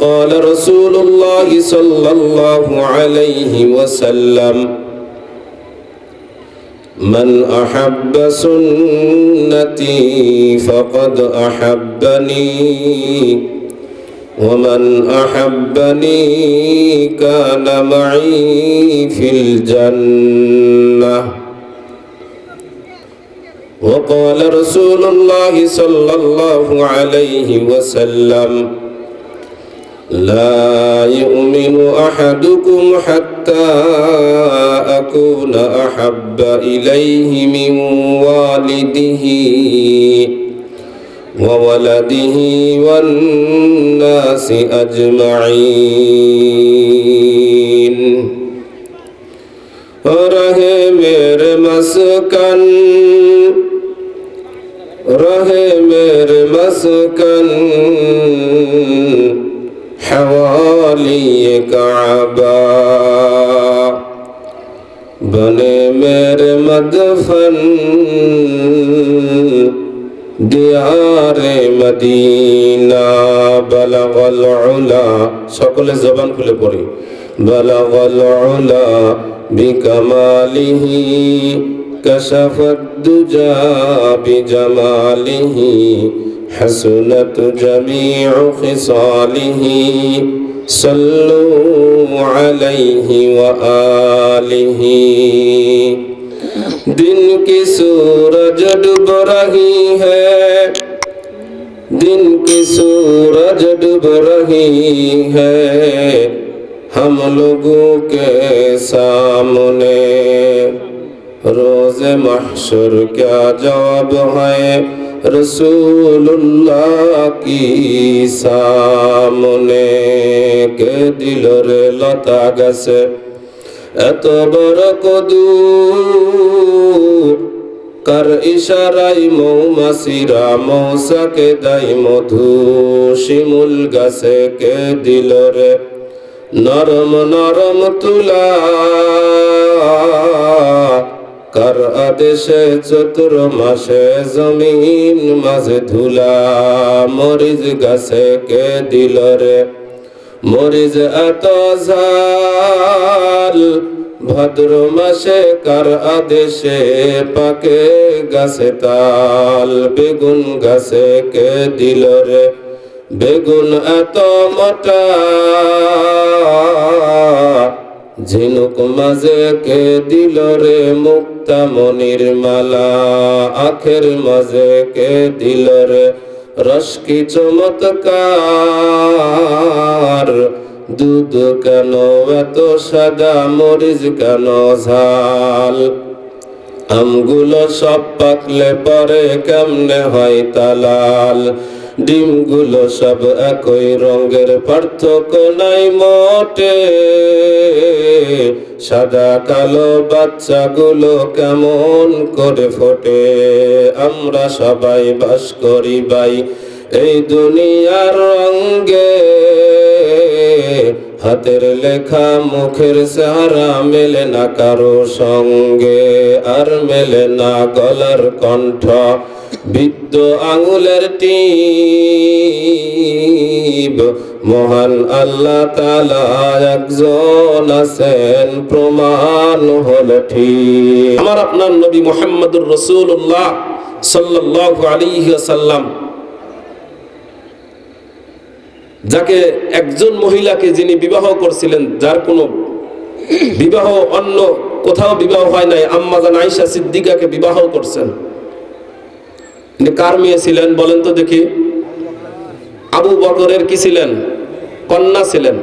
وقال رسول الله صلى الله عليه وسلم من أحب سنتي فقد أحبني ومن أحبني كان معي في الجنة وقال رسول الله صلى الله عليه وسلم لا يؤمن أحدكم حتى أكون أحب إليه من والده وولده والناس أجمعين رہے میرے مسکن رہے میرے مسکن حوالی کعبہ بنے میرے مدفن دیار مدینہ بلغ العلا সকলে জবান খুলে পড়ি بلغ العلا بكماله كشف الدجى بجماله حسنت جميع خصاله صلوا عليه وآله दिन की सूरज डूब रही है दिन की सूरज डूब रही है हम लोगों के सामने रोज़ महशर क्या जवाब है रसूलुल्लाह की सामने के दिल रे लता गसे এত বড় কদু কার ইশারায় মৌমাছিরা মৌসাকে দেয় মধু শিমুল গাছে কে দিল রে নরম নরম তুলা কার আদেশে চতুর মাসে জমিন মাঝে ধুলা মরিচ গাছে কে দিল রে মরিচ এত ঝাল ভাদ্র মাসে কার আদেশে পাকে গাছে তাল বেগুন গাছে কে দিল রে বেগুন এত মোটা ঝিনুক মাঝে কে দিল রে মুক্তা মনির মালা আখের মাঝে কে দিল রে রস কি চমৎকার দুধ কেন এত সাদা মরিচ কেন ঝাল আমগুলো সব পাকলে পরে কেমনে হয় তালাল ডিমগুলো সব একই রঙের পার্থক্য নাই মোটে সাদা কালো বাচ্চাগুলো কেমন করে ফোটে আমরা সবাই বাস করি ভাই এই দুনিয়ার রঙে হাতের লেখা মুখের চেহারা মেলে না কারো সঙ্গে আর মেলে না গলার কণ্ঠ বিদ্য আঙুলের টিপ মহান আল্লাহ তাআলা একজন আছেন প্রমাণ হলো ঠিক আমার আপনার নবী মুহাম্মদুর রাসূলুল্লাহ সাল্লাল্লাহু আলাইহি ওয়াসাল্লাম যাকে একজন মহিলাকে যিনি বিবাহ করছিলেন যার কোনো বিবাহ অন্য কোথাও বিবাহ হয় নাই আম্মা জান আয়েশা সিদ্দিকাকে বিবাহ করছেন তিনি কার মেয়ে ছিলেন বলেন তো দেখি আবু বকরের কি ছিলেন কন্যা ছিলেন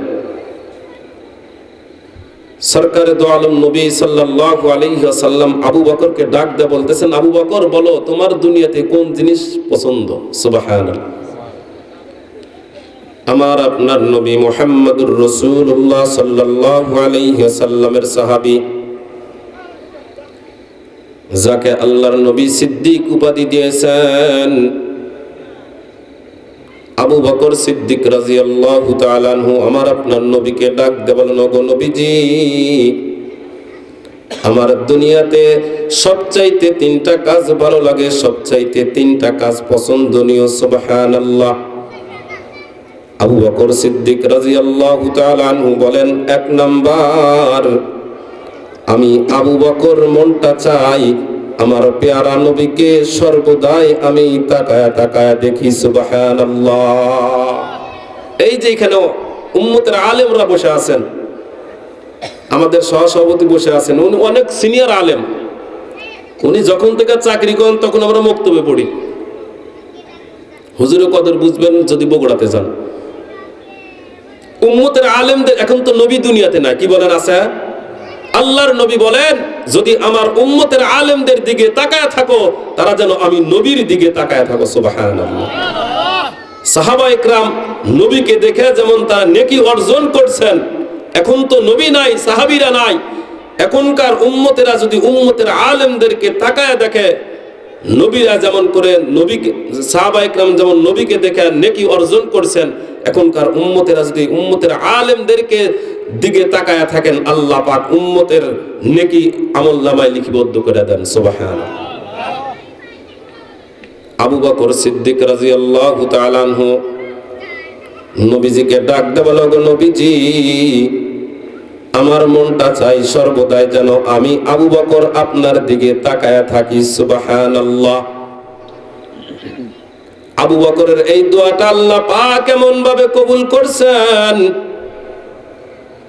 সরকারে দো আলম নবী সাল্লাল্লাহু আলাইহি ওয়াসাল্লাম আবু বকরকে ডাক দিয়ে বলতেছেন আবু বকর বলো তোমার দুনিয়াতে কোন জিনিস পছন্দ সুবহানাল্লাহ আমার আপনার নবী মুহাম্মদুর রাসূলুল্লাহ সাল্লাল্লাহু আলাইহি ওয়াসাল্লামের সাহাবী যাকে আল্লাহর নবী সিদ্দিক উপাধি দিয়েছেন আবু বকর সিদ্দিক রাদিয়াল্লাহু তাআলা আনহু আমার আপনার নবীকে ডাক দিয়ে বলেন ওগো নবীজি আমার দুনিয়াতে সবচাইতে তিনটা কাজ ভালো লাগে সবচাইতে তিনটা কাজ পছন্দনীয় সুবহানাল্লাহ আবু বকর সিদ্দিক রাদিয়াল্লাহু তাআলা আনহু বলেন, এক নাম্বার, আমি আবু বকর মনটা চাই আমার পেয়ারা নবীকে সর্বদাই আমি তাকায়া তাকায়া দেখি। সুবহানাল্লাহ। এই যে এখানে উম্মতের আলেমরা বসে আছেন, আমাদের সহসভাপতি বসে আছেন, উনি অনেক সিনিয়র আলেম। উনি যখন থেকে চাকরি করেন তখন আমরা বক্তব্যে পড়ি। হুজুরের কদর বুঝবেন যদি বগুড়াতে যান। উম্মতের আলেমদের এখন তো নবী দুনিয়াতে না, কি বলেন আছে? আল্লাহর নবী বলেন, যদি আমার উম্মতের আলেমদের দিকে তাকায় থাকো, তারা যেন আমি নবীর দিকে তাকায় থাকো। সুবহানাল্লাহ। সাহাবা ইকরাম নবীকে দেখে যেমন তারা নেকি অর্জন করছেন, এখন তো নবী নাই, সাহাবীরা নাই, এখনকার উম্মতেরা যদি উম্মতের আলেমদেরকে তাকায় দেখে, নবীরা যেমন করে নবীকে, সাহাবা ইকরাম যেমন নবীকে দেখে নেকি অর্জন করছেন, এখনকার উম্মতেরা যদি উম্মতের আলেমদেরকে দিকে তাকায়া থাকেন, আল্লাহ পাক উম্মতের নেকি আমলনামায় লিপিবদ্ধ করে দেন। সুবহানাল্লাহ। আবু বকর সিদ্দিক রাদিয়াল্লাহু তাআলা আনহু নবীজিকে ডাক দিয়ে বলল, গো নবীজি, আমার মনটা চাই সর্বদাই যেন আমি আবু বকর আপনার দিকে তাকায়া থাকি। সুবহানাল্লাহ। আবু বকরের এই দোয়াটা আল্লাহ পাক এমন ভাবে কবুল করছেন,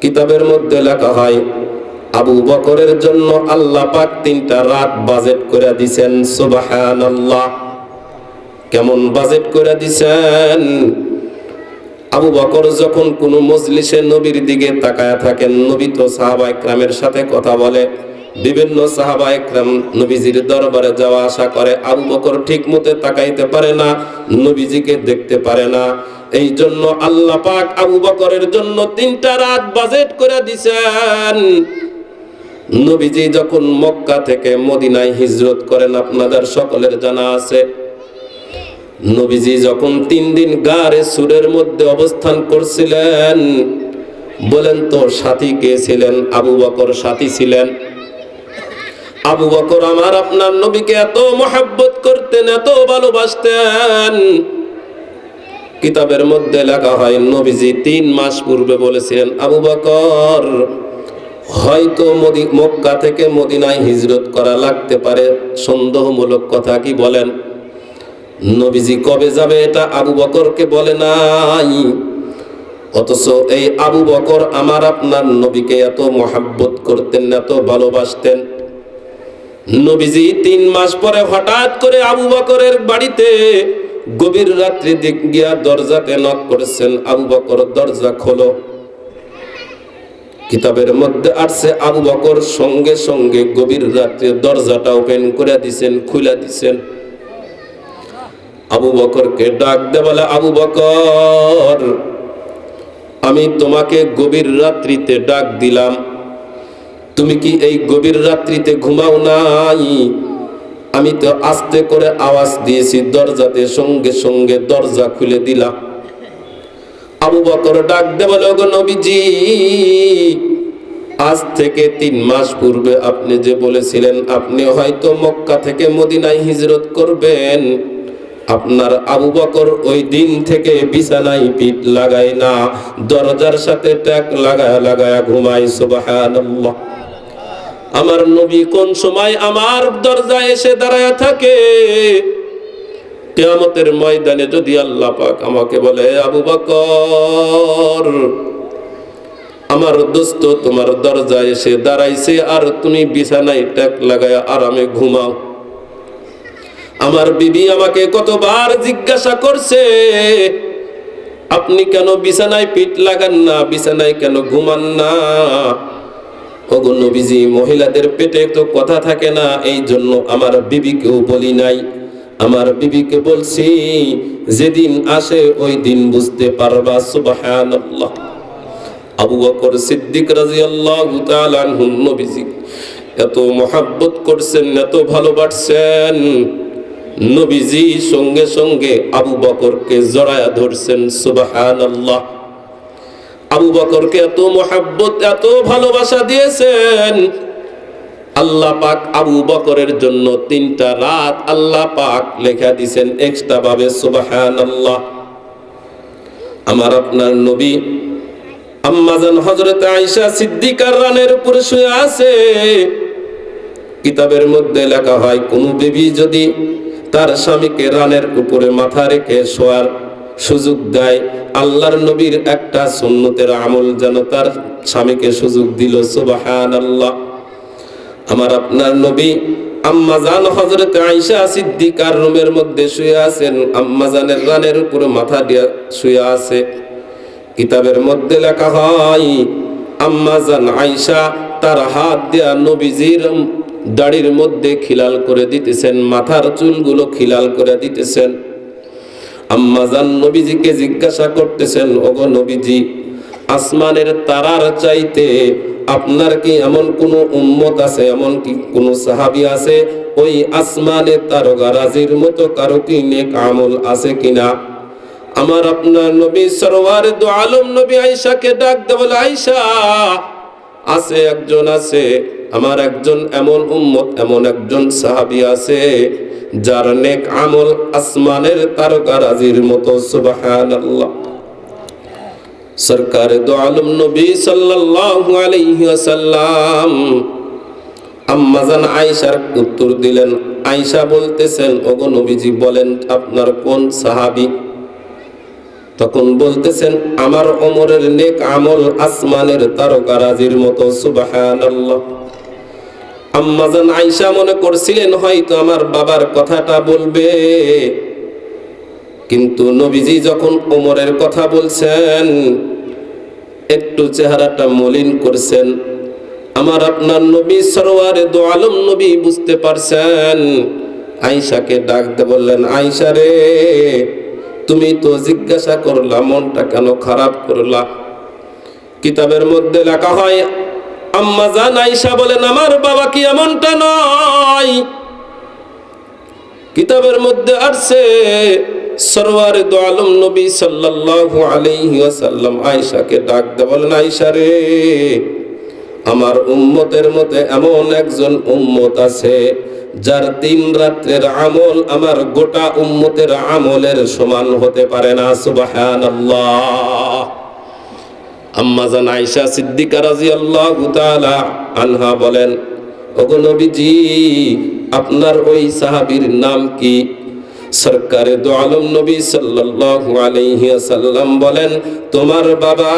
কিতাবের মধ্যে লেখা হয় আবু বকরের জন্য আল্লাহ পাক 3টা রাত বাজেট করে দিবেন। সুবহানাল্লাহ। কেমন বাজেট করে দিবেন? আবু বকর যখন কোন মজলিসে নবীর দিকে তাকায়া থাকেন, নবী তো সাহাবা ইকরামের সাথে কথা বলে, বিভিন্ন সাহাবা ইকরাম নবীজির দরবারে যাওয়া আসা করে, আবু বকর ঠিক মতো তাকাইতে পারে না, নবীজিকে দেখতে পারে না। এই জন্য আল্লাহ পাক আবু বকরের জন্য 3টা রাত বাজেট করে দিয়েছেন। নবীজি যখন মক্কা থেকে মদিনায় হিজরত করেন, আপনাদের সকলের জানা আছে, নবীজি যখন 3 দিন গারে সুরের মধ্যে অবস্থান করছিলেন, বলেন তো সাথী কে ছিলেন? আবু বকর সাথী ছিলেন। আবু বকর আমার আপনার নবীকে এত মহব্বত করতেন, এত ভালোবাসতেন, কিতাবের মধ্যে লেখা হয় নবীজি 3 মাস পূর্বে বলেছিলেন, আবু বকর হয়তো মক্কা থেকে মদিনায় হিজরত করা লাগতে পারে, সন্দেহমূলক কথা, কি বলেন? নবীজি কবে যাবে এটা আবু বকরকে বলে নাই, অথচ এই আবু বকর আমার আপনার নবীকে এত মহব্বত করতেন, এত ভালোবাসতেন। নবীজি 3 মাস পরে হঠাৎ করে আবু বকরের বাড়িতে গভীর রাত্রি দিক গিয়া দরজাতে নক করেছেন, আবু বকর দরজা খোলো। কিতাবের মধ্যে আসছে আবু বকর সঙ্গে সঙ্গে গভীর রাত্রে দরজাটা ওপেন করে দিছেন, খুলে দিছেন। আবু বকরকে ডাক দে বলে, আবু বকর, আমি তোমাকে গভীর রাত্রিতে ডাক দিলাম, তুমি কি এই গভীর রাত্রিতে ঘুমাও নাই? আমি তো আস্তে করে আওয়াজ দিয়েছি দরজাতে, সঙ্গে সঙ্গে দরজা খুলে দিলাম। আবু বকর ডাক দে বলে, ওগো নবীজি, আজ থেকে 3 মাস পূর্বে আপনি যে বলেছিলেন আপনি হয়তো মক্কা থেকে মদিনায় হিজরত করবেন, আপনার আবু বকর ওই দিন থেকে বিছানায় পিঠ লাগায় না, দরজার সাথে ট্যাক লাগায়া লাগায়া ঘুমায়। সুবহানাল্লাহ। আমার নবী কোন সময় আমার দরজায় এসে দাঁড়ায় থাকে, কিয়ামতের ময়দানে যদি আল্লাহ পাক আমাকে বলে, আবু বকর, আমার দোস্ত তোমার দরজায় এসে দাঁড়াইছে আর তুমি বিছানায় ট্যাক লাগায়া আরামে ঘুমাও। আমার বিবি আমাকে কতবার জিজ্ঞাসা করছে, আপনি কেন বিছানায় পিঠ লাগান না, বিছানায় কেন ঘুমান না? ওগো নবীজি, মহিলাদের পেটে তো কথা থাকে না, এই জন্য আমার বিবিকেও বলি নাই। আমার বিবিকে বলছি, যেদিন আসে ওই দিন বুঝতে পারবা। সুবহানাল্লাহ। আবু বকর সিদ্দিক রাদিয়াল্লাহু তাআলা আনহু নবীজি এত মহব্বত করছেন, এত ভালোবাসছেন, নবীজি সঙ্গে সঙ্গে আবু বকরকে জড়ায়া ধরছেন। সুবহানাল্লাহ। আবু বকরকে এত মহব্বত, এত ভালোবাসা দিয়েছেন, আল্লাহ পাক আবু বকরের জন্য 3টা রাত আল্লাহ পাক লেখা দিয়েছেন এক্সট্রা ভাবে। সুবহানাল্লাহ। আমার আপনার নবী আম্মাজান হযরত আয়েশা সিদ্দিকার রানের উপরে শুয়ে আছে। কিতাবের মধ্যে লেখা হয়, কোন বিবি যদি তার স্বামীকে রানের উপরে মাথা রেখে শোয়ার সুযোগ দেয়, আল্লাহর নবীর একটা সুন্নতের আমল যেন তার স্বামীকে সুযোগ দিল। সুবহানাল্লাহ। আমার আপনার নবী আম্মাজান হযরত আয়েশা সিদ্দিকার রুমের মধ্যে শুয়ে আছেন, আম্মাজানের রানের উপরে মাথা দিয়ে শুয়ে আছে। কিতাবের মধ্যে লেখা হয়, আম্মাজান আয়েশা তার হাত দিয়া নবীজির দাড়ির মধ্যে খিলাল করে দিতেছেন, মাথার চুলগুলো খিলাল করে দিতেছেন। আম্মাজান নবীজিকে জিজ্ঞাসা করতেছেন, ওগো নবীজি, আসমানের তারার চাইতে আপনার কি এমন কোন উম্মত আছে, এমন কি কোন সাহাবী আছে ওই আসমানে তারকারাজির মতো কারো কি নেক আমল আছে কিনা? আমার আপনার নবী সরওয়ারে দু আলম নবী আয়েশাকে ডাক দিয়ে বলে, আয়েশা, আছে, একজন আছে, আমার একজন এমন উম্মত, এমন একজন সাহাবী আছে যার নেক আমল আসমানের তারকারাজির মতো। সুবহানাল্লাহ। সরকারে দু আলম নবী সাল্লাল্লাহু আলাইহি ওয়াসাল্লাম আম্মাজান আয়েশার উত্তর দিলেন। আয়েশা বলতেছেন, ওগো নবীজি, বলেন আপনার কোন সাহাবী? তখন বলতেছেন, আমার ওমরের নেক আমল আসমানের তারকারাজির মতো। সুবহানাল্লাহ। আম্মাজান আয়েশা মনে করছিলেন হয়তো আমার বাবার কথাটা বলবে, কিন্তু নবীজি যখন ওমরের কথা বলছেন একটু চেহারাটা মলিন করছেন। আমার আপনার নবী সরওয়ারে দু আলম নবী বুঝতে পারছেন। আয়েশাকে ডাক দিয়ে বললেন, আয়েশা রে, তুমি তো জিজ্ঞাসা করলা, মনটা কেন খারাপ করলা? কিতাবের মধ্যে লেখা হয়, আম্মাজান আয়েশা বলেন, আমার বাবা কি এমনটা নয়। কিতাবের মধ্যে আসছে, সরওয়ারে দু আলম নবী সাল্লাল্লাহু আলাইহি ওয়াসাল্লাম আয়েশাকে ডাক দিয়ে বলেন, আয়েশা রে, আমার উম্মতের মধ্যে এমন একজন উম্মত আছে যার দিন রাতের আমল আমার গোটা উম্মতের আমলের সমান হতে পারে না। সুবহানাল্লাহ। আম্মাজান আয়েশা সিদ্দিকা রাদিয়াল্লাহু তাআলা আনহা বলেন, ওগো নবীজি, আপনার ওই সাহাবীর নাম কি? সরকারে দু আলম নবী সাল্লাল্লাহু আলাইহি ওয়াসাল্লাম বলেন, তোমার বাবা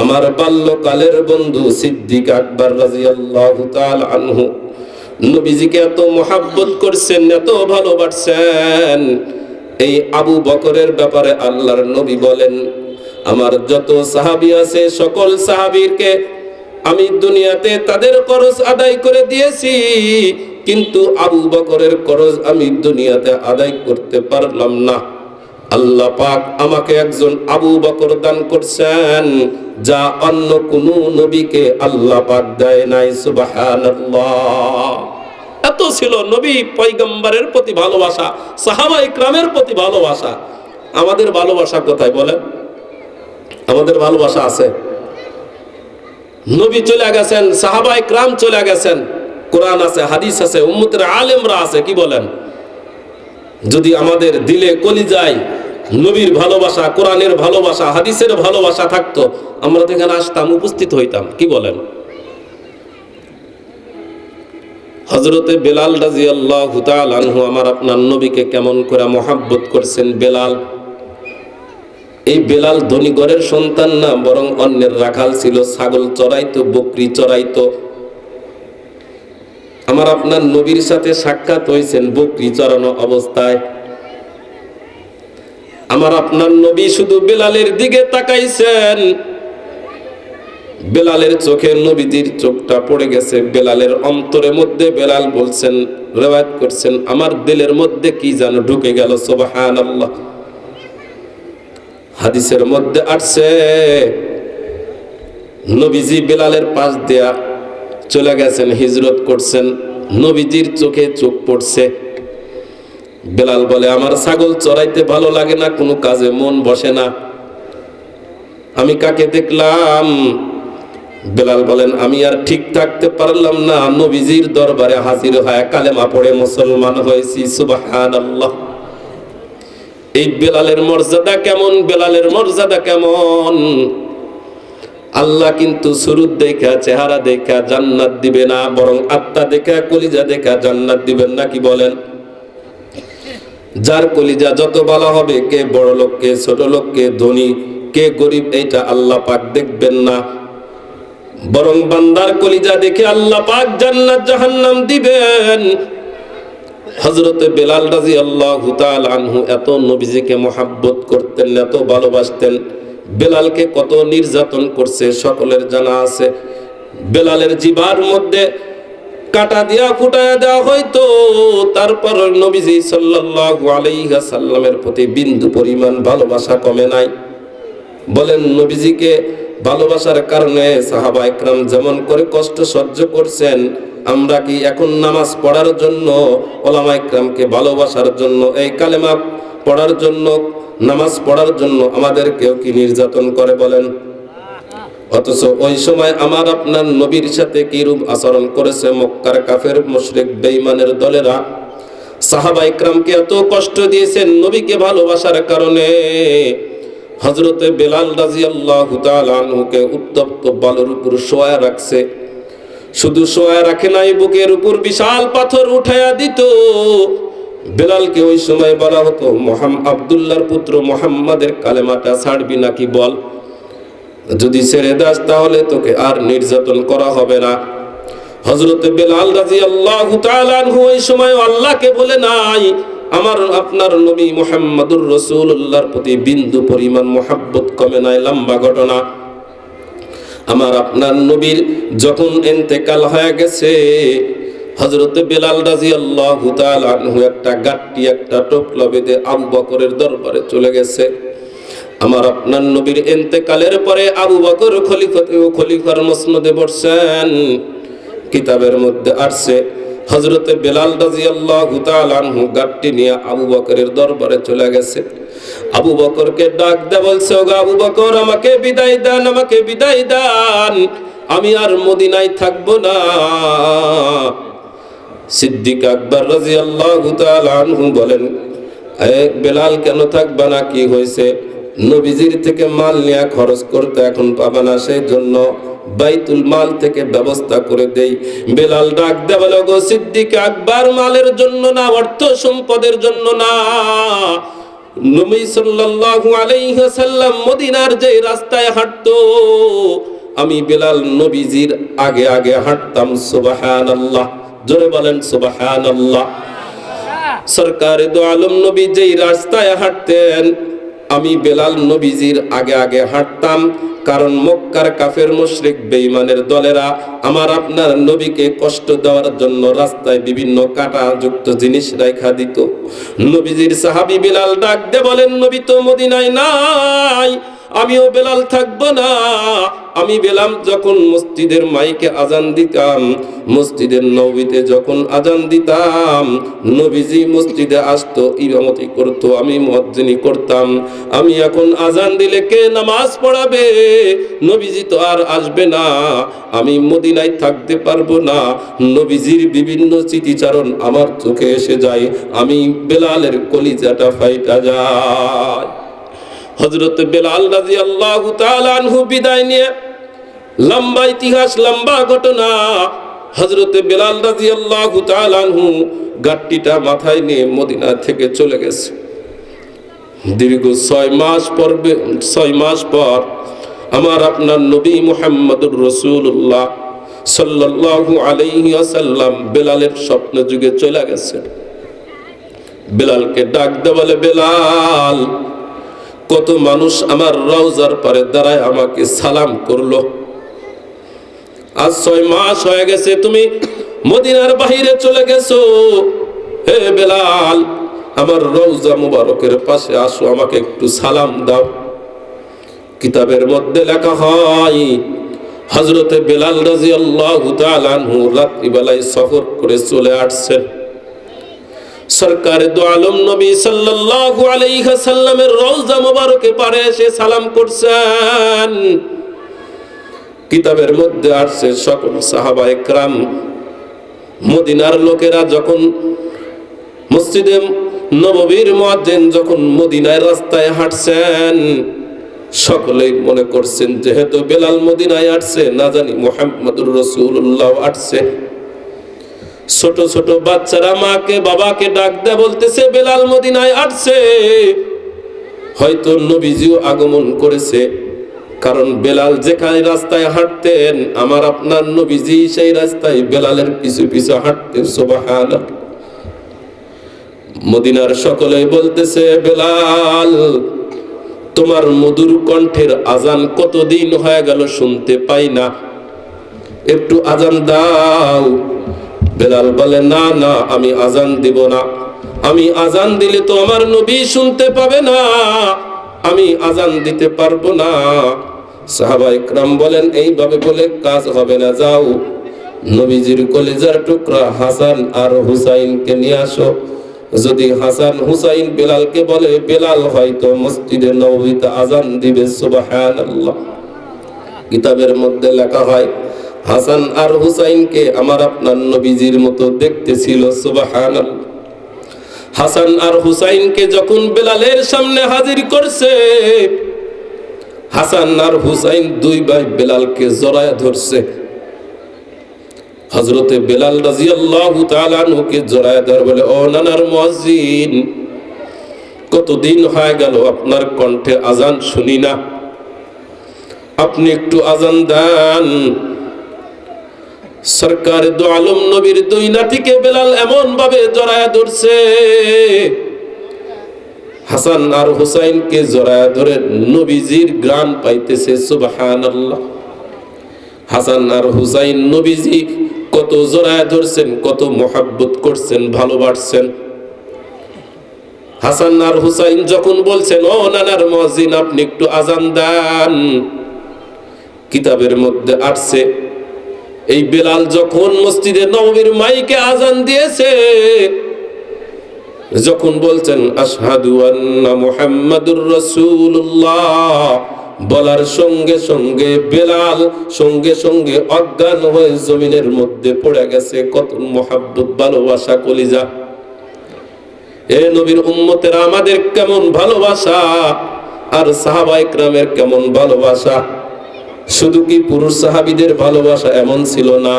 আমার বাল্যকালের বন্ধু সিদ্দিক আকবর রাদিয়াল্লাহু তাআলা আনহু নবীজিকে এত মহব্বত করছেন, এত ভালোবাসছেন। এই আবু বকরের ব্যাপারে আল্লাহর নবী বলেন, আমার যত সাহাবী আছে সকল সাহাবীকে আমি দুনিয়াতে তাদের করজ আদায় করে দিয়েছি, কিন্তু আবু বকরের করজ আমি দুনিয়াতে আদায় করতে পারলাম না। আল্লাহ পাক আমাকে একজন আবু বকর দান করছেন, যা অন্য কোন নবীকে আল্লাহ পাক দেয় নাই। সুবহানাল্লাহ। এত ছিল নবী পয়গম্বরের প্রতি ভালোবাসা, সাহাবায়ে কেরামের প্রতি ভালোবাসা। আমাদের ভালোবাসা কোথায় বলেন? আমাদের ভালোবাসা আছে? নবী চলে গেছেন, সাহাবায়ে কেরাম চলে গেছেন, কোরআন আছে, হাদিস আছে, উম্মতের আলেমরা আছে, কি বলেন? যদি আমাদের দিলে কলিজায় নবীর ভালোবাসা, কোরআনের ভালোবাসা, হাদিসের ভালোবাসা থাকতো, আমরা তো এখানে আসতাম, উপস্থিত হইতাম, কি বলেন? হযরতে বেলাল রাদিয়াল্লাহু তাআলা আনহু আমার আপনার নবীকে কেমন করে মহব্বত করছেন। বেলাল, এই বেলাল ধনী ঘরের সন্তান না, বরং অন্যের রাখাল ছিল, ছাগল চড়াইতো, বকরি চড়াইতো। আমার আপনার নবীর সাথে সাক্ষাৎ হয়েছেন বকরি চড়ানো অবস্থায়। আমার আপনার নবী শুধু বেলালের দিকে তাকাইছেন, বেলালের চোখে নবীজির চোখটা পড়ে গেছে। বেলালের অন্তরের মধ্যে বেলাল বলছেন, রিওয়ায়াত করছেন, আমার দিলের মধ্যে কি যেন ঢুকে গেল। সুবহানাল্লাহ। হাদিসের মধ্যে আসছে, নবীজি বেলালের পাশ দিয়া চলে গেছেন, হিজরত করছেন, নবীজির চোখে চোখ পড়ছে। বেলাল বলে, আমার ছাগল চড়াইতে ভালো লাগে না, কোনো কাজে মন বসে না। আমি কাকে দেখলাম? বেলাল বলেন, আমি আর ঠিক থাকতে পারলাম না, নবীজির দরবারে হাজির হয়ে কালেমা পড়ে মুসলমান হয়েছি। সুবহানাল্লাহ। এই বেলালের মর্যাদা কেমন, বেলালের মর্যাদা কেমন। আল্লাহ কিন্তু সুরুত দেখা, চেহারা দেখা জান্নাত দিবে না, বরং আত্মা দেখা, কলিজা দেখা জান্নাত দিবেন না। কি বলেন? যার কলিজা যত ভালো হবে, কে বড় লোক, কে ছোট লোক, কে ধনী, কে গরিব, এইটা আল্লাহ পাক দেখবেন না, বরং বান্দার কলিজা দেখে আল্লাহ পাক জান্নাত জাহান্নাম দিবেন। হযরতে বেলাল রাদিয়াল্লাহু তাআলা আনহু এত নবীজিকে মহব্বত করতেন, এত ভালোবাসতেন। বেলালকে কত নির্যাতন করছে সকলের জানা আছে। বেলালের জিবার মধ্যে কাটা দিয়া ফুটায়া দেওয়া হয়তো, তারপর নবীজি সাল্লাল্লাহু আলাইহি ওয়াসাল্লামের প্রতি বিন্দু পরিমাণ ভালোবাসা কমে নাই। বলেন, নবীজিকে ভালোবাসার কারণে সাহাবা একরাম যেমন করে কষ্ট সহ্য করছেন, আমরা কি এখন নামাজ পড়ার জন্য, ওলামা একরামকে ভালোবাসার জন্য, এই কালেমা পড়ার জন্য, নামাজ পড়ার জন্য আমাদের কেউ কি নির্যাতন করে? বলেন। অথচ ওই সময় আমার আপনার নবীর সাথে কিরূপ আচরণ করেছে মক্কার কাফের মুশরিক বেঈমানের দলেরা। সাহাবা একরামকে এত কষ্ট দিয়েছেন নবীকে ভালোবাসার কারণে। হযরতে বেলাল রাদিয়াল্লাহু তাআলা আনহুকে উত্তপ্ত বালুর উপর শোয়া রাখছে। শুধু শোয়া রাখে নাই, বুকের উপর বিশাল পাথর উঠায়া দিত। বেলালকে ওই সময় বলা হতো, আব্দুল্লাহর পুত্র মুহাম্মাদের কালেমাটা ছাড়বি নাকি বল, যদি ছেড়ে দাস তাহলে তোকে আর নির্যাতন করা হবে না। হযরতে বেলাল রাদিয়াল্লাহু তাআলা আনহু ওই সময় আল্লাহকে বলে নাই, আমার আপনার নবী মুহাম্মদুর রাসূলুল্লাহর প্রতি বিন্দু পরিমাণ মহব্বত কমে নাই। লম্বা ঘটনা। আমার আপনার নবীর যখন ইন্তেকাল হয়ে গেছে, হযরতে বেলাল রাদিয়াল্লাহু তাআলা আনহু একটা গাট্টি, একটা টোপলা বেঁধে আবু বকরের দরবারে চলে গেছে। আমার আপনার নবীর ইন্তেকালের পরে আবু বকর খলিফার মসনদে বসছেন। কিতাবের মধ্যে আসছে, হযরতে বেলাল রাদিয়াল্লাহু তাআলা আনহু গাট্টি নিয়ে আবু বকরের দরবারে চলে গেছে। আবু বকরকে ডাক দেয়া বলছে, ওগো আবু বকর, আমাকে বিদায় দেন, আমাকে বিদায় দেন, আমি আর মদিনায় থাকবো না। সিদ্দিক আকবর রাদিয়াল্লাহু তাআলা আনহু বলেন, বেলাল কেন থাকবা না, কি হয়েছে? নবীজির থেকে মাল নিয়ে খরচ করতে এখন পাবা না, সেই জন্য বাইতুল মাল থেকে ব্যবস্থা করে দেই। বেলাল ডাক দেয়া বলে, গো সিদ্দিক আকবর, মালের জন্য না, অর্থ সম্পদের জন্য না, নবী সাল্লাল্লাহু আলাইহি ওয়াসাল্লাম মদিনার যে রাস্তায় হাঁটতো, আমি বেলাল নবীজির আগে আগে হাঁটতাম। সুবহানাল্লাহ, জোরে বলেন সুবহানাল্লাহ। সরকারে দো আলম নবী যেই রাস্তায় হাঁটতেন, আমি বেলাল নবীজির আগে আগে হাঁটতাম। কারণ মক্কার কাফের মুশরিক বেঈমানের দলেরা আমার আপনার নবীকে কষ্ট দেওয়ার জন্য রাস্তায় বিভিন্ন কাঁটা যুক্ত জিনিস রাখা দিত। নবীজির সাহাবী বেলাল ডাক দে বলেন, নবী তো মদিনায় নাই, আমিও বেলাল থাকবো না। আমি বেলাল যখন মসজিদের মাইকে আজান দিতাম, মসজিদের নববীতে যখন আজান দিতাম, নবীজি মসজিদে আসতো, ইমামতি করতো, আমি মুয়াজ্জিনি করতাম। আমি এখন আজান দিলে কে নামাজ পড়াবে? নবীজি তো আর আসবে না, আমি মদিনায় থাকতে পারবো না। নবীজির বিভিন্ন স্মৃতিচারণ আমার চোখে এসে যায়, আমি বেলালের কলিজাটা ফাইটা যায়। হযরত বেলাল রাদিয়াল্লাহু তাআলা আনহু বিদায় নিয়ে, লম্বা ইতিহাস, লম্বা ঘটনা। হযরত বেলাল রাদিয়াল্লাহু তাআলা আনহু গাট্টিটা মাথায় নিয়ে মদিনা থেকে চলে গেছে। দীর্ঘ 6 মাস পর আমার আপনার নবী মুহাম্মদুর রাসূলুল্লাহ সাল্লাল্লাহু আলাইহি ওয়াসাল্লাম বেলালের স্বপ্ন যুগে চলে গেছে। বেলালকে ডাক দেয়া বলে, বেলাল, কত মানুষ আমার রওজার পারে দাঁড়ায় আমাকে সালাম করলো। আজ 6 মাস হয়ে গেছে তুমি মদিনার বাহিরে চলে গেছো। হে বেলাল, আমার রওজা মুবারকের পাশে আসো, আমাকে একটু সালাম দাও। কিতাবের মধ্যে লেখা হয়, হযরতে বেলাল রাদিয়াল্লাহু তাআলা আনহু রাত্রিবেলায় সফর করে চলে আসছেন। সরকারে দো আলম নবী সাল্লাল্লাহু আলাইহি ওয়াসাল্লামের রওজা মুবারকে পারে এসে সালাম করছেন। কিতাবের মধ্যে আসছে, সকল সাহাবা একরাম, মদিনার লোকেরা যখন মসজিদে নববীর মুয়াজ্জিন যখন মদিনার রাস্তায় হাঁটছেন, সকলেই মনে করছেন যেহেতু বেলাল মদিনায় আসছে, না জানি মুহাম্মদুর রাসূলুল্লাহ আসছে। ছোট ছোট বাচ্চারা মাকে বাবাকে ডাক দেয়া বলতেছে বেলাল মদিনায় আসছে, হয়তো নবীজিও আগমন করেছে। কারণ বেলাল যেখানে রাস্তায় হাঁটতেন, আমার আপনার নবীজি সেই রাস্তায় বেলালের পিছু পিছু হাঁটতেন। সুবহানাল্লাহ। মদিনার সকলেই বলতেছে বেলাল, তোমার মধুর কণ্ঠের আজান কতদিন হয়ে গেল শুনতে পাই না, একটু আজান দাও। বেলাল বলে না না, আমি আজান দিব না, আমি আজান দিলে তো আমার নবী শুনতে পাবে না, আমি আজান দিতে পারবো না। সাহাবা ইকরাম বলেন এইভাবে বলে কাজ হবে না, যাও নবীজির কলিজার টুকরা হাসান আর হুসাইনকে নিয়ে আসো। যদি হাসান হুসাইন বেলালকে বলে, বেলাল হয়তো মসজিদে নববীতে আজান দিবে। সুবহানাল্লাহ। কিতাবের মধ্যে লেখা হয় হাসান আর হুসাইনকে আমার আপনার নবীজির মতো দেখতে ছিল। সুবহানাল্লাহ। হাসান আর হুসাইনকে যখন বেলালের সামনে হাজির করছে, হাসান আর হুসাইন দুই ভাই বেলালকে জড়ায় ধরছে। হযরতে বেলাল রাদিয়াল্লাহু তাআলা আনহুকে জড়ায় ধরে বলে, ও নানার মুয়াজ্জিন, কতদিন হয়ে গেল আপনার কণ্ঠে আজান শুনি না, আপনি একটু আজান দেন। সরকার দু আলম নবীর দুই নাতিকে বেলাল এমন ভাবে জড়ায় ধরছে, হাসান আর হুসাইনকে জড়ায় ধরে নবীজির ঘ্রাণ পাইতেছে। সুবহানাল্লাহ। হাসান আর হুসাইন নবীজি কত জড়ায় ধরছেন, কত মোহাব্বত করছেন, ভালোবাসছেন। হাসান আর হুসাইন যখন বলছেন, ও নানার মুয়াজ্জিন, আপনি একটু আজান দেন, কিতাবের মধ্যে আসছে এই বেলাল যখন মসজিদে নববীর মাইকে আজান দিয়েছে, যখন বলছেন আশহাদু আন্না মুহাম্মাদুর রাসূলুল্লাহ, বলার সঙ্গে সঙ্গে বেলাল সঙ্গে সঙ্গে অজ্ঞান হয়ে জমিনের মধ্যে পড়ে গেছে। কত মোহাব্বত, ভালোবাসা, কলিজা। এ নবীর উম্মতেরা, আমাদের কেমন ভালোবাসা আর সাহাবা ইকরামের কেমন ভালোবাসা। শুধু কি পুরুষ সাহাবীদের ভালোবাসা এমন ছিল না,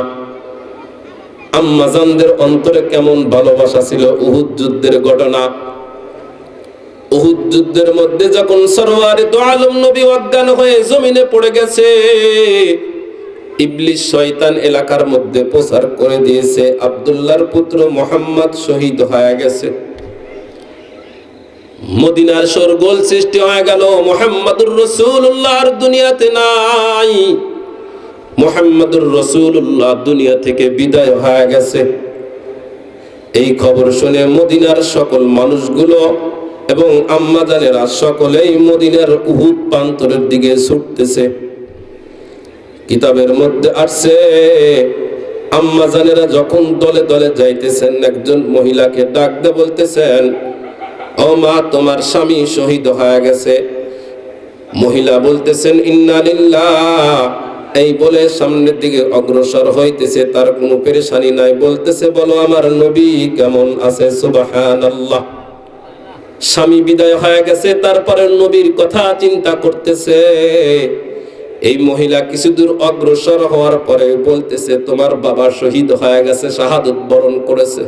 আম্মাজানদের অন্তরে কেমন ভালোবাসা ছিল। উহুদ যুদ্ধের ঘটনা, উহুদ যুদ্ধের মধ্যে যখন সরওয়ারে দু আলম নবী অজ্ঞান হয়ে জমিনে পড়ে গেছে, ইবলিস শয়তান এলাকার মধ্যে প্রচার করে দিয়েছে আব্দুল্লাহর পুত্র মুহাম্মদ শহীদ হয়ে গেছে। মদিনার শোরগোল সৃষ্টি হয়ে গেল, মুহাম্মদুর রাসূলুল্লাহ আর দুনিয়াতে নাই, মুহাম্মদুর রাসূলুল্লাহ দুনিয়া থেকে বিদায় হয়ে গেছে। এই খবর শুনে মদিনার সকল মানুষগুলো এবং আম্মাজানেরা সকলেই মদিনার উহুদ প্রান্তরের দিকে ছুটতেছে। কিতাবের মধ্যে আসছে আম্মাজানেরা যখন দলে দলে যাইতেছেন, একজন মহিলাকে ডাক দিয়ে বলতেছেন, ও মা, তোমার স্বামী শহীদ হয়ে গেছে। মহিলা বলতেছেন ইন্না লিল্লাহ, এই বলে সামনের দিকে অগ্রসর হইতেছে, তার কোনো পেরেশানি নাই। বলতেছে, বলো আমার নবী কেমন আছে। সুবহানাল্লাহ। স্বামী বিদায় হয়ে গেছে, তারপরে নবীর কথা চিন্তা করতেছে। এই মহিলা কিছু দূর অগ্রসর হওয়ার পরে বলতেছে, তোমার বাবা শহীদ হয়ে গেছে, শাহাদত বরণ করেছে।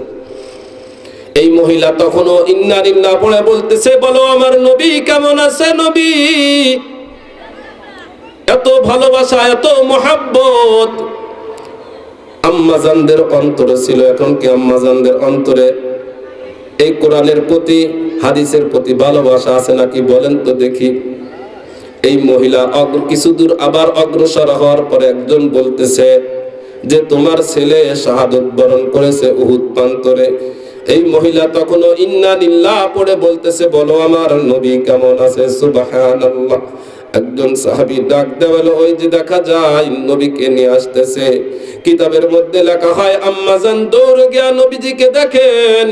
এই মহিলা তখনও ইন্না লিল্লাহ পড়ে বলতেছে, বলো আমার নবী কেমন আছে। নবী, এত ভালোবাসা, এত মোহাব্বত আম্মাজানদের অন্তরে ছিল। এখন কি আম্মাজানদের অন্তরে এই কোরআনের প্রতি, হাদিসের প্রতি ভালোবাসা আছে নাকি বলেন তো দেখি। এই মহিলা কিছু দূর আবার অগ্রসর হওয়ার পরে একজন বলতেছে যে তোমার ছেলে শাহাদত বরণ করেছে উহুদ প্রান্তরে। এই মহিলা তখনও ইন্না লিল্লাহ পড়ে বলতেছে, বলো আমার নবী কেমন আছে। সুবহানাল্লাহ। একজন সাহাবী ডাক দেওয়ালো, ওই যে দেখা যায় নবীকে নিয়ে আসতেছে। কিতাবের মধ্যে লেখা হয় আম্মাজান দৌড়ে গিয়া নবীজিকে দেখেন,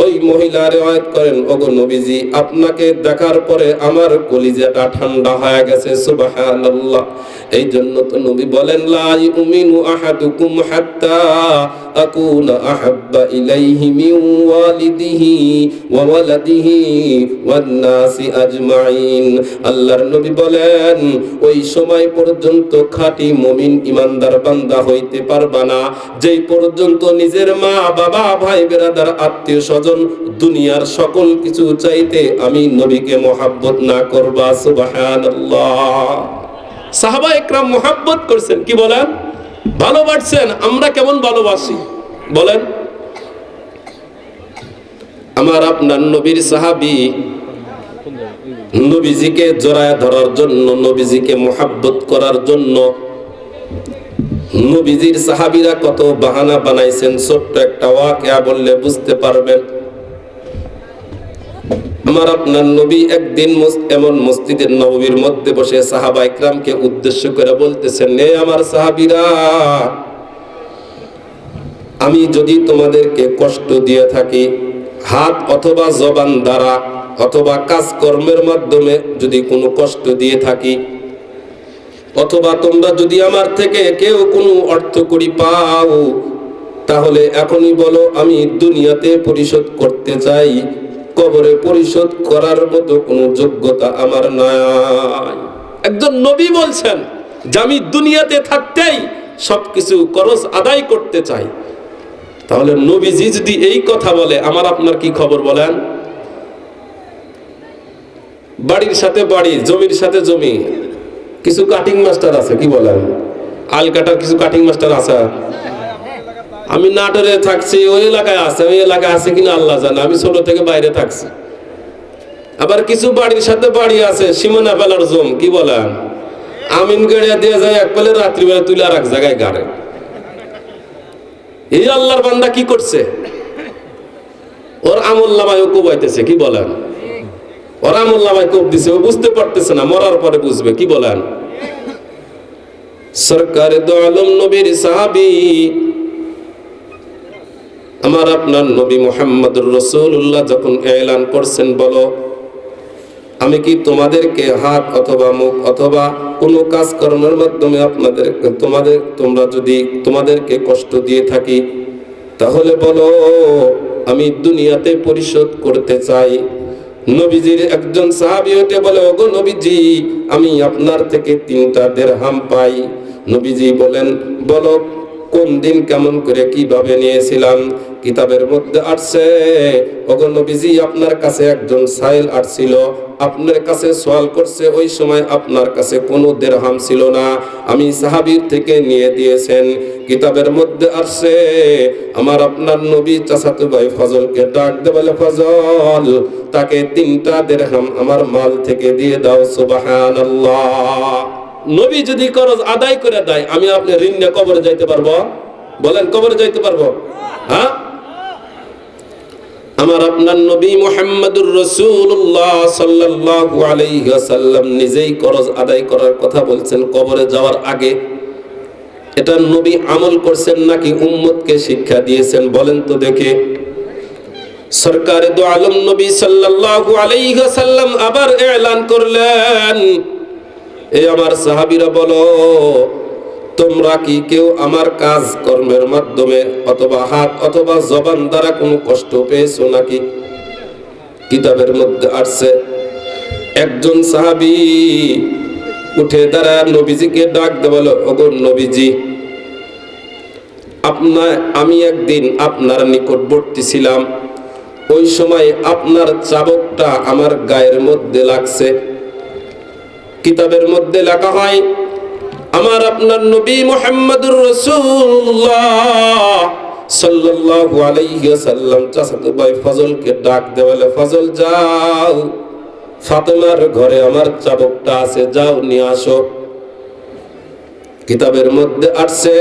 ওই মহিলা রিওয়ায়াত করেন, ওগো নবীজি, আপনাকে দেখার পরে আমার কলিজাটা ঠান্ডা হয়ে গেছে। সুবহানাল্লাহ। এই জন্য তো নবী বলেন, লা ইউমিনু আহাদুকুম হাত্তা আকুনা আহাব্বা ইলাইহি মিন ওয়ালিদিহি ওয়া ওয়ালাদিহি ওয়ান নাসি আজমাইন। আল্লাহর নবী বলেন, ওই সময় পর্যন্ত খাঁটি মুমিন ইমানদার বান্দা হইতে পারবা না যেই পর্যন্ত নিজের মা বাবা ভাই বেরাদার আত্মীয় স্বজন দুনিয়ার সকল কিছু চাইতে আমি নবীকে মহব্বত না করবা। সুবহানাল্লাহ। সাহাবা একরাম মহব্বত করছেন, কি বলেন, ভালোবাসছেন। আমরা কেমন ভালোবাসি বলেন? আমার আপনার নবীর সাহাবী নবীজিকে জড়ায় ধরার জন্য, নবীজিকে মহব্বত করার জন্য নবীজির সাহাবীরা কত বাহানা বানাইছেন। ছোট্ট একটা ওয়াকিয়া বললে বুঝতে পারবেন। আমার আপনার নবী একদিন এমন মসজিদের নববীর মধ্যে বসে সাহাবা ইকরামকে উদ্দেশ্য করে বলতেছেন, নে আমার সাহাবীরা, আমি যদি তোমাদেরকে কষ্ট দিয়ে থাকি হাত অথবা জবান দ্বারা অথবা কাজকর্মের মাধ্যমে যদি কোনো কষ্ট দিয়ে থাকি, অথবা তোমরা যদি আমার থেকে কেউ কোনো অর্থকড়ি পাও, তাহলে এখনই বলো, আমি দুনিয়াতে পরিশোধ করতে চাই। কবরে পরিশোধ করার মতো কোনো যোগ্যতা আমার নাই। একজন নবী বলছেন যে আমি দুনিয়াতে থাকতেই সবকিছু খরচ আদায় করতে চাই। তাহলে নবীজি যদি এই কথা বলে, আমার আপনার কি খবর বলেন? বাড়ির সাথে বাড়ি, জমির সাথে জমি, কিছু কাটিং মাস্টার আছে, কি বলেন, আল কাটার কিছু কাটিং মাস্টার আছে। আমি নাটোরে থাকছি, ওই এলাকায় আছে, ওই এলাকায় আছে কিনা আল্লাহ জানে, আমি ছোট থেকে বাইরে থাকছি। আবার কিছু বাড়ির সাথে বাড়ি আছে সীমানা ফেলার জম, কি বলেন, আমিন গড়িয়া দিয়ে যায় এক পেলে, রাত্রিবেলা তুলে আর এক জায়গায় গাড়ে। এই আল্লাহর বান্দা কি করছে? ওর আমল নামায় ও কোবাইতেছে, কি বলেন, ওর আমল নামায় কোপ দিছে, ও বুঝতে পারতেছে না, মরার পরে বুঝবে, কি বলেন। সরকারে দো আলম নবীর সাহাবী আমার আপনার নবী মুহাম্মদুর রাসূলুল্লাহ যখন এলান করছেন, বলো আমি কি তোমাদেরকে হাত অথবা মুখ অথবা কোনো কাজ কর্মের মাধ্যমে তোমরা যদি তোমাদেরকে কষ্ট দিয়ে থাকি, তাহলে বলো আমি দুনিয়াতে পরিশোধ করতে চাই। নবীজির একজন সাহাবী হতে বলে, ওগো নবীজি, আমি আপনার থেকে 3টা দিরহাম পাই। নবীজি বলেন, বলো কোন দিন কেমন করে কিভাবে নিয়েছিলাম? কিতাবের মধ্যে আসছে, ওগো নবীজি, আপনার কাছে একজন সাইল আসছিল, আপনার কাছে সওয়াল করছে, ওই সময় আপনার কাছে কোনো দিরহাম ছিল না, আমি সাহাবীর থেকে নিয়ে দিয়েছেন। কিতাবের মধ্যে আসছে, আমার আপনার নবী চাচাতো ভাই ফজলকে ডাক দিয়ে বলে, ফজল, তাকে 3টা দিরহাম আমার মাল থেকে দিয়ে দাও। সুবহানাল্লাহ। নবী যদি খরচ আদায় করে দেয়, আমি আপনি ঋণ নিয়ে কবরে যাইতে পারবো? বলেন, কবরে যাইতে পারবো? হ্যাঁ। আমার আপনার নবী মুহাম্মদুর রাসূলুল্লাহ সাল্লাল্লাহু আলাইহি ওয়াসাল্লাম নিজেই খরচ আদায় করার কথা বলছেন কবরে যাওয়ার আগে। এটা নবী আমল করছেন নাকি উম্মতকে শিক্ষা দিয়েছেন? বলেন তো দেখে। সরকারে দো আলম নবী সাল্লাল্লাহু আলাইহি ওয়াসাল্লাম আবার এলান করলেন, এ আমার সাহাবীরা বলো, তোমরা কি কেউ আমার কাজ কর্মের মাধ্যমে অথবা হাত অথবা জবান দ্বারা কোনো কষ্ট পেয়েছো নাকি? কিতাবের মধ্যে আসছে, একজন সাহাবী উঠে দাঁড়ায় নবীজিকে ডাক দিয়ে বলে, ওগো নবীজি, আমি একদিন আপনার নিকটবর্তী ছিলাম, ওই সময় আপনার চাবুকটা আমার গায়ের মধ্যে লাগছে। কিতাবের মধ্যে লেখা হয়, আমার আপনার নবী মুহাম্মদুর রাসূলুল্লাহ সাল্লাল্লাহু আলাইহি ওয়াসাল্লাম চাচাতো ভাই ফজলকে ডাক দিয়ে বলে, ফজল, যাও, ফাতেমার ঘরে আমার চাবুকটা আছে, যাও নিয়ে আসো। কিতাবের মধ্যে আসছে,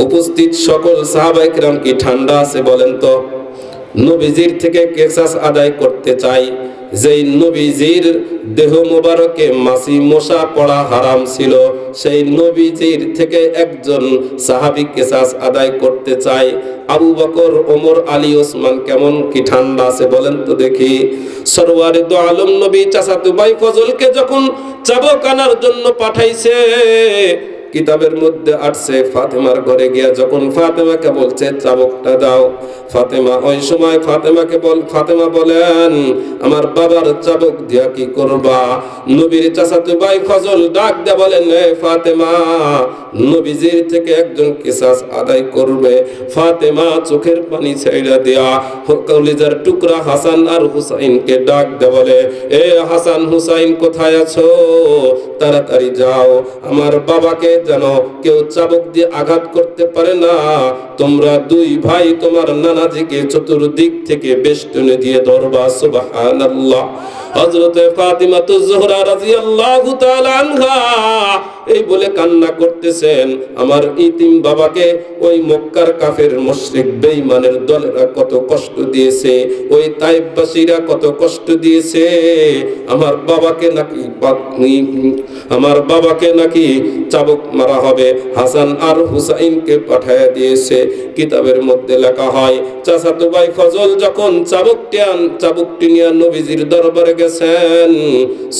উপস্থিত সকল সাহাবায়ে কিরাম কি ঠান্ডা আছে বলেন তো? নবীজির থেকে কিসাস আদায় করতে চাই, যেই নবীজির দেহ মোবারকে মাছি মশা পড়া হারাম ছিল, সেই নবীজির থেকে একজন সাহাবী কিসাস আদায় করতে চায়। আবু বকর, ওমর, আলী, ওসমান কেমন কি ঠান্ডা আছে বলেন তো দেখি। সরওয়ারে দো আলম নবী চাচাতো ভাই ফজলকে যখন চাবুক আনার জন্য পাঠাইছে, কিতাবের মধ্যে আসছে ফাতেমার ঘরে গিয়া যখন ফাতেমাকে বলছে চাবুকটা দাও, ফাতেমা ওই সময় ফাতেমা বলেন আমার বাবার চাবুক দিয়া কি করবা? নবীর চাচাতো ভাই ফজল ডাক দেয়া বলেন, এ ফাতেমা, নবীজির থেকে একজন কিসাস আদায় করবে। ফাতেমা চোখের পানি ছেড়ে দেয়া কলিজার টুকরা হাসান আর হুসাইনকে ডাক দেয়া বলে, এ হাসান হুসাইন কোথায় আছো? তাড়াতাড়ি যাও, আমার বাবাকে যেন কেউ চাবুক দিয়ে আঘাত করতে পারে না। তোমরা দুই ভাই তোমার নানাজিকে চতুর্দিক থেকে বেষ্টনী দিয়ে ধরবা। সুবহানাল্লাহ। হযরতে ফাতিমাতুজ জোহরা রাদিয়াল্লাহু তাআলা আনহা এই বলে কান্না করতেছেন, আমার ইতিম বাবাকে ওই মক্কার কাফের মুশরিক বেঈমানের দলেরা কত কষ্ট দিয়েছে, ওই তায়েফবাসীরা কত কষ্ট দিয়েছে। আমার বাবাকে নাকি চাবুক মারা হবে। হাসান আর হুসাইনকে পাঠিয়ে দিয়েছে। কিতাবের মধ্যে লেখা হয় চাচাতো ভাই ফজল যখন চাবুকটি নিয়ে নবীজির দরবারে গেছেন,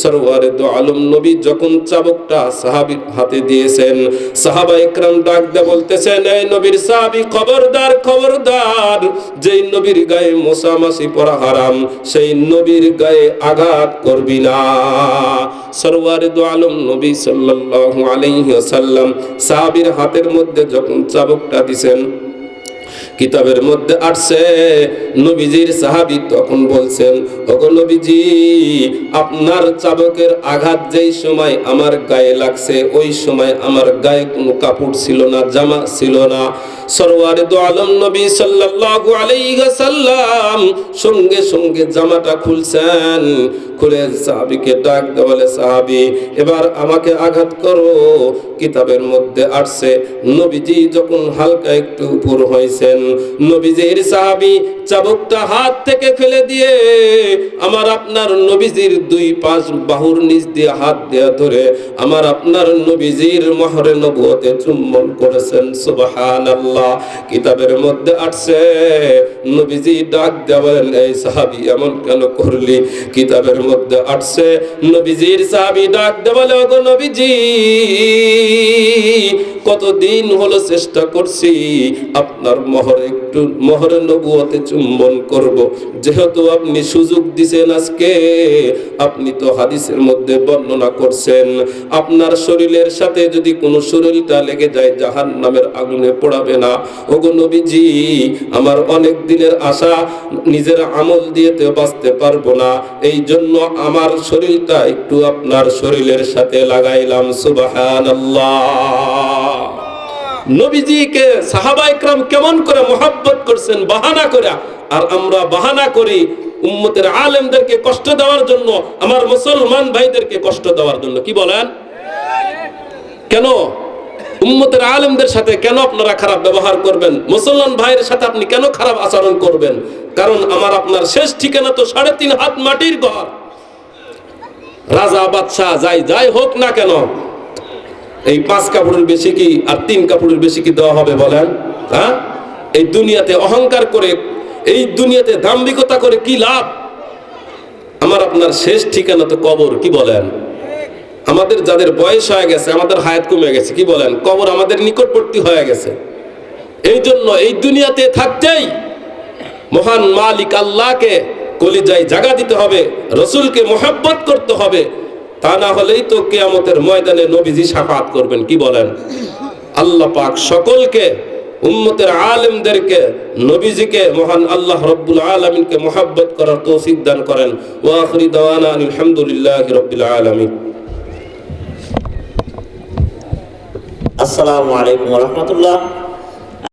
সরওয়ারে দো আলম নবী যখন চাবুকটা সাহাবীর হাতে দিয়েছেন, সাহাবা ইকরাম ডাক দিয়ে বলতেছেন, এই নবীর সাহাবী খবরদার, খবরদার, যেই নবীর গায়ে মোসামাসি পরা হারাম সেই নবীর গায়ে আঘাত করবি না। সরওয়ারে দো আলম নবী সাল্লাল্লাহু আলাইহি ওয়াসাল্লাম সাহাবীর হাতের মধ্যে যখন চাবুকটা দিবেন, কিতাবের মধ্যে আসছে নবীজির সাহাবী তখন বলছেন, ওগো নবীজি, আপনার চাবুকের আঘাত যেই সময় আমার গায়ে লাগছে ওই সময় আমার গায়ে কোনো কাপড় ছিল না, জামা ছিল না। সরওয়ারে দো আলম নবী সাল্লাল্লাহু আলাইহি ওয়াসাল্লাম সঙ্গে সঙ্গে জামাটা খুলছেন, খুলে সাহাবীকে ডাক দিয়ে বলে, সাহাবী এবার আমাকে আঘাত করো। কিতাবের মধ্যে আসছে নবীজি যখন হালকা একটু উপর হয়েছেন, নবীজির সাহাবী চাবুকটা হাত থেকে ফেলে দিয়ে আমার আপনার নবীজির দুই পাশ বাহুর নিচ দিয়ে হাত দিয়ে ধরে আমার আপনার নবীজির মোহরে নবুয়তে চুম্বন করেছেন। সুবহানাল্লাহ। কিতাবের মধ্যে আসছে নবীজি ডাক দিয়ে বলেন, এই সাহাবী এমন কেন করলি? কিতাবের মধ্যে আসছে নবীজির সাহাবী ডাক দিয়ে বলে, ওগো নবীজি, কতদিন হলো চেষ্টা করছি আপনার মোহরে নবুয়তে চুম্বন করব, যেহেতু আপনি সুযোগ দিছেন আজকে। আপনি তো হাদিসের মধ্যে বর্ণনা করছেন আপনার শরীরের সাথে যদি কোনো শরীরটা লেগে যায় জাহান্নামের আগুনে পোড়াবে না। ওগো নবীজি, আমার অনেক দিনের আশা, নিজের আমল দিয়ে তো বাঁচতে পারবো না, এই জন্য আমার শরীরটা একটু আপনার শরীরের সাথে লাগাইলাম। সুবহানাল্লাহ। নবীজিকে সাহাবা ইকরাম কেমন করে মোহাব্বত করছেন বাহানা করে, আর আমরা বাহানা করি উম্মতের আলেমদেরকে কষ্ট দেওয়ার জন্য, আমার মুসলমান ভাইদেরকে কষ্ট দেওয়ার জন্য। কি বলেন? কেন উম্মতের আলেমদের সাথে কেন আপনারা খারাপ ব্যবহার করবেন? মুসলমান ভাইয়ের সাথে আপনি কেন খারাপ আচরণ করবেন? কারণ আমার আপনার শেষ ঠিকানা তো 3.5 হাত মাটির ঘর। রাজা বাদশাহ যাই হোক না কেন, এই 5 কাপড়ের বেশি কি আর 3 কাপড়ের বেশি কি দেওয়া হবে বলেন? হ্যাঁ, এই দুনিয়াতে অহংকার করে, এই দুনিয়াতে দাম্ভিকতা করে কি লাভ? আমার আপনার শেষ ঠিকানা তো কবর। কি বলেন? আমাদের যাদের বয়স হয়ে গেছে, আমাদের হায়াত কমে গেছে, কি বলেন, কবর আমাদের নিকটবর্তী হয়ে গেছে। এই জন্য এই দুনিয়াতে থাকতেই মহান মালিক আল্লাহকে কলিজায় জায়গা দিতে হবে, রসুলকে মোহাব্বত করতে হবে, তা না হলেই তো কিয়ামতের ময়দানে নবীজি শাফাআত করবেন। কি বলেন? আল্লাহ পাক সকলকে, উম্মতের আলেমদেরকে, নবীজিকে, মহান আল্লাহ রব্বুল আলামিনকে মোহাব্বত করার তৌফিক দান করেন। ওয়া আখিরি দাওয়ানা আলহামদুলিল্লাহি রাব্বিল আলামিন। আসসালামু আলাইকুম ওয়া রাহমাতুল্লাহ।